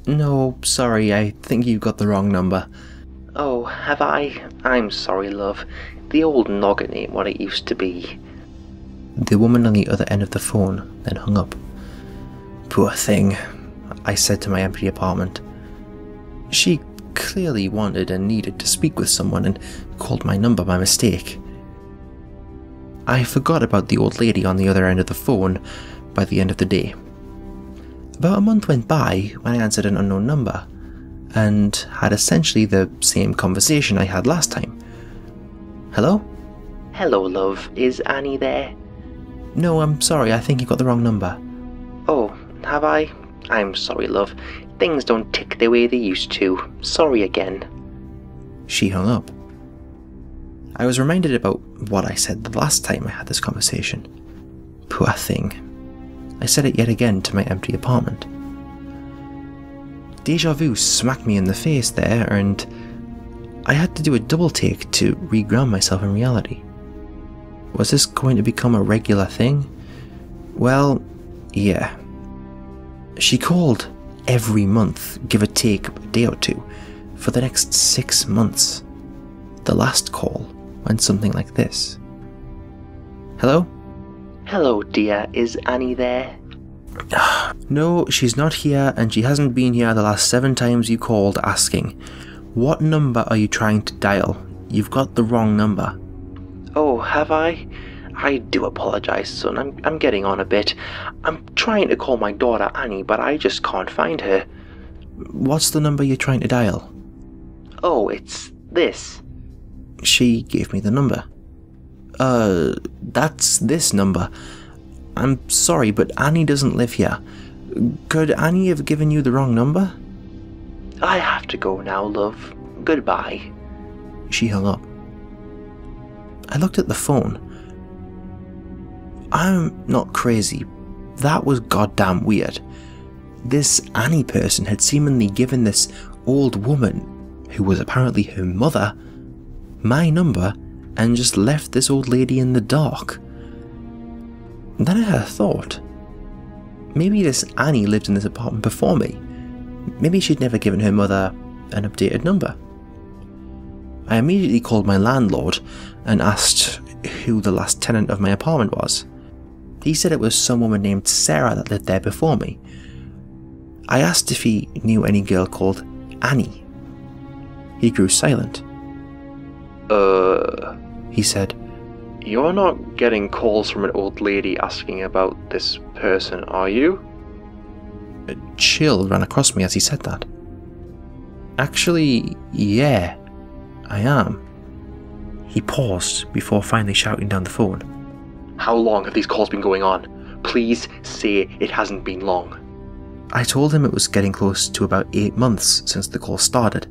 No, sorry, I think you got the wrong number. Oh, have I? I'm sorry, love. The old noggin ain't what it used to be. The woman on the other end of the phone then hung up. Poor thing, I said to my empty apartment. She clearly wanted and needed to speak with someone and called my number by mistake. I forgot about the old lady on the other end of the phone by the end of the day. About a month went by when I answered an unknown number and had essentially the same conversation I had last time. Hello? Hello, love. Is Annie there? No, I'm sorry, I think you got the wrong number. Oh, have I? I'm sorry, love. Things don't tick the way they used to. Sorry again. She hung up. I was reminded about what I said the last time I had this conversation. Poor thing. I said it yet again to my empty apartment. Deja vu smacked me in the face there, and I had to do a double take to re-ground myself in reality. Was this going to become a regular thing? Well, yeah. She called every month, give or take a day or two, for the next 6 months. The last call went something like this. Hello? Hello, dear. Is Annie there? No, she's not here, and she hasn't been here the last 7 times you called asking. What number are you trying to dial? You've got the wrong number. Oh, have I? I do apologise, son. I'm getting on a bit. I'm trying to call my daughter Annie, but I just can't find her. What's the number you're trying to dial? Oh, it's this. She gave me the number. That's this number. I'm sorry, but Annie doesn't live here. Could Annie have given you the wrong number? I have to go now, love. Goodbye. She hung up. I looked at the phone. I'm not crazy. That was goddamn weird. This Annie person had seemingly given this old woman, who was apparently her mother, my number and just left this old lady in the dark. Then I had a thought. Maybe this Annie lived in this apartment before me. Maybe she'd never given her mother an updated number. I immediately called my landlord and asked who the last tenant of my apartment was. He said it was some woman named Sarah that lived there before me. I asked if he knew any girl called Annie. He grew silent. He said, You're not getting calls from an old lady asking about this person, are you? A chill ran across me as he said that. Actually, yeah, I am. He paused before finally shouting down the phone. How long have these calls been going on? Please say it hasn't been long. I told him it was getting close to about 8 months since the call started.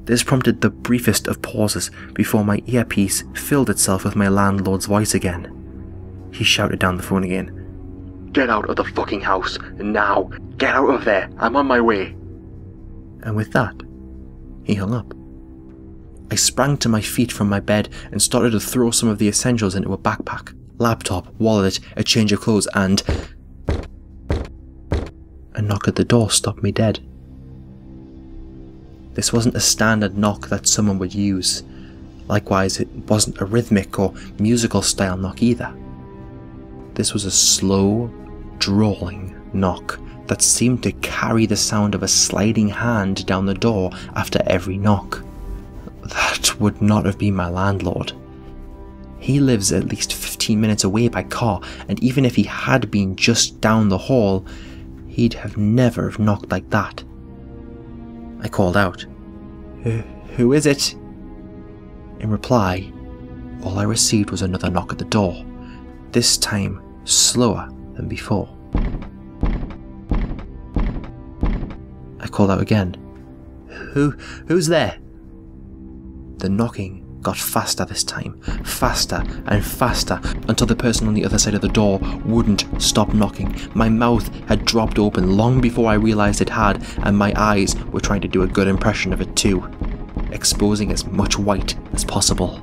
This prompted the briefest of pauses before my earpiece filled itself with my landlord's voice again. He shouted down the phone again. Get out of the fucking house, now! Get out of there! I'm on my way! And with that, he hung up. I sprang to my feet from my bed and started to throw some of the essentials into a backpack. Laptop, wallet, a change of clothes, and a knock at the door stopped me dead. This wasn't a standard knock that someone would use. Likewise, it wasn't a rhythmic or musical style knock either. This was a slow, drawling knock that seemed to carry the sound of a sliding hand down the door after every knock. That would not have been my landlord. He lives at least 15 minutes away by car, and even if he had been just down the hall, he'd have never have knocked like that. I called out, Who is it? In reply, all I received was another knock at the door, this time slower than before. I called out again, Who's there? The knocking got faster this time, faster and faster, until the person on the other side of the door wouldn't stop knocking. My mouth had dropped open long before I realised it had, and my eyes were trying to do a good impression of it too, exposing as much white as possible.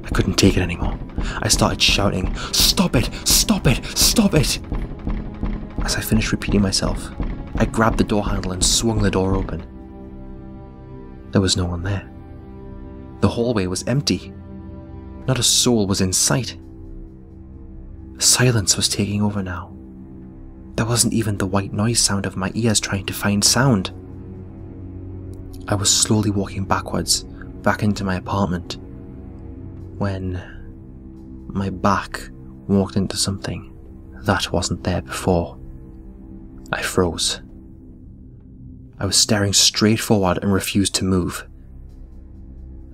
I couldn't take it anymore. I started shouting, Stop it! Stop it! Stop it! As I finished repeating myself, I grabbed the door handle and swung the door open. There was no one there. The hallway was empty. Not a soul was in sight. Silence was taking over now. There wasn't even the white noise sound of my ears trying to find sound. I was slowly walking backwards, back into my apartment, when my back walked into something that wasn't there before. I froze. I was staring straight forward and refused to move.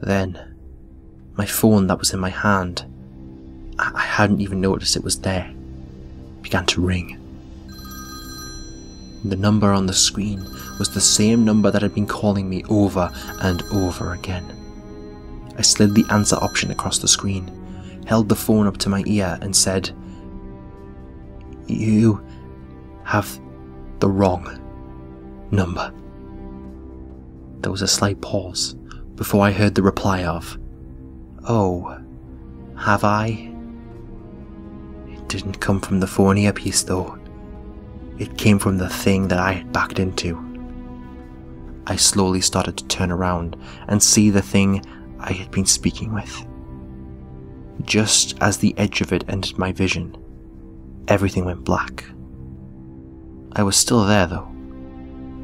Then, my phone that was in my hand, I hadn't even noticed it was there, began to ring. The number on the screen was the same number that had been calling me over and over again. I slid the answer option across the screen, held the phone up to my ear and said, "You have the wrong number." There was a slight pause before I heard the reply of, "Oh, have I?" It didn't come from the phone earpiece though. It came from the thing that I had backed into. I slowly started to turn around and see the thing I had been speaking with. Just as the edge of it entered my vision, everything went black. I was still there though.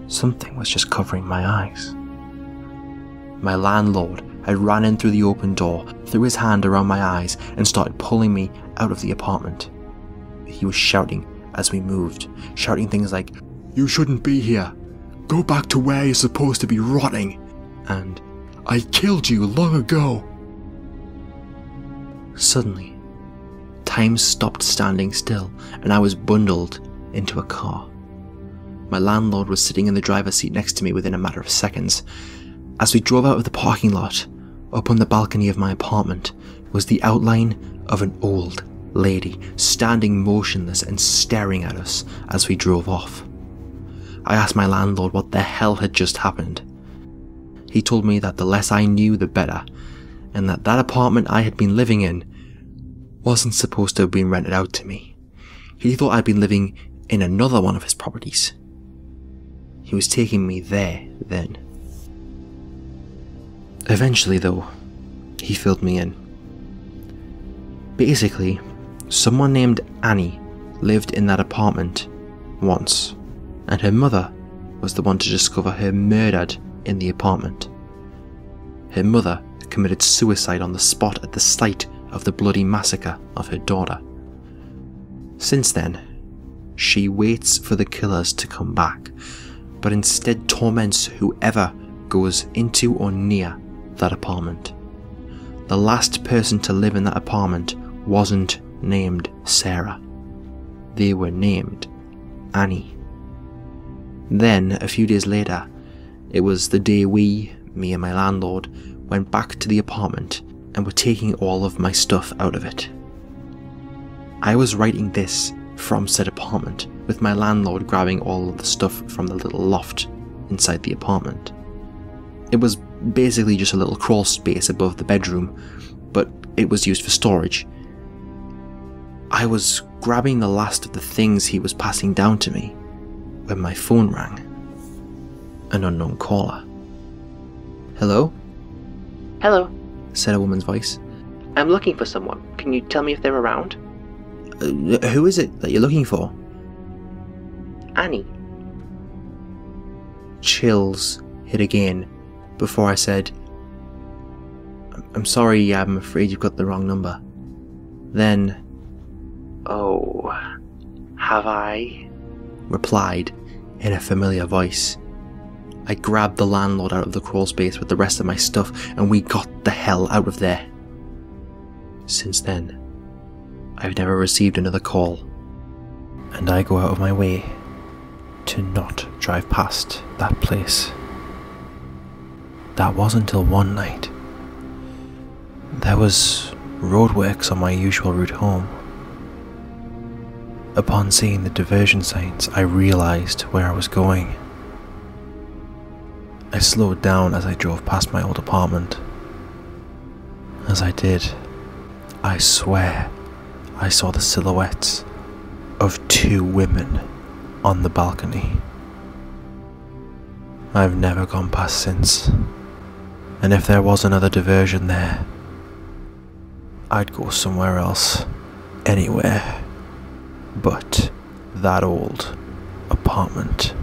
Something was just covering my eyes. My landlord had ran in through the open door, threw his hand around my eyes and started pulling me out of the apartment. He was shouting as we moved, shouting things like, "You shouldn't be here. Go back to where you're supposed to be rotting." And, "I killed you long ago." Suddenly, time stopped standing still and I was bundled into a car. My landlord was sitting in the driver's seat next to me within a matter of seconds. As we drove out of the parking lot, up on the balcony of my apartment was the outline of an old lady standing motionless and staring at us as we drove off. I asked my landlord what the hell had just happened. He told me that the less I knew the better, and that that apartment I had been living in wasn't supposed to have been rented out to me. He thought I'd been living in another one of his properties. He was taking me there then. Eventually though, he filled me in. Basically, someone named Annie lived in that apartment once, and her mother was the one to discover her murdered in the apartment. Her mother committed suicide on the spot at the site of the bloody massacre of her daughter. Since then, she waits for the killers to come back, but instead torments whoever goes into or near that apartment. The last person to live in that apartment wasn't named Sarah. They were named Annie. Then, a few days later, it was the day me and my landlord, went back to the apartment and were taking all of my stuff out of it. I was writing this from said apartment, with my landlord grabbing all of the stuff from the little loft inside the apartment. It was basically just a little crawl space above the bedroom, but it was used for storage. I was grabbing the last of the things he was passing down to me when my phone rang. An unknown caller. "Hello?" Hello, said a woman's voice. I'm looking for someone. Can you tell me if they're around? Who is it that you're looking for? Annie. Chills hit again before I said, I'm sorry, I'm afraid you've got the wrong number. Then, "Oh, have I?" replied in a familiar voice. I grabbed the landlord out of the crawl space with the rest of my stuff and we got the hell out of there. Since then, I've never received another call, and I go out of my way to not drive past that place. That was until one night. There was roadworks on my usual route home. Upon seeing the diversion signs, I realised where I was going. I slowed down as I drove past my old apartment. As I did, I swear I saw the silhouettes of two women on the balcony. I've never gone past since. And if there was another diversion there, I'd go somewhere else. Anywhere but that old apartment.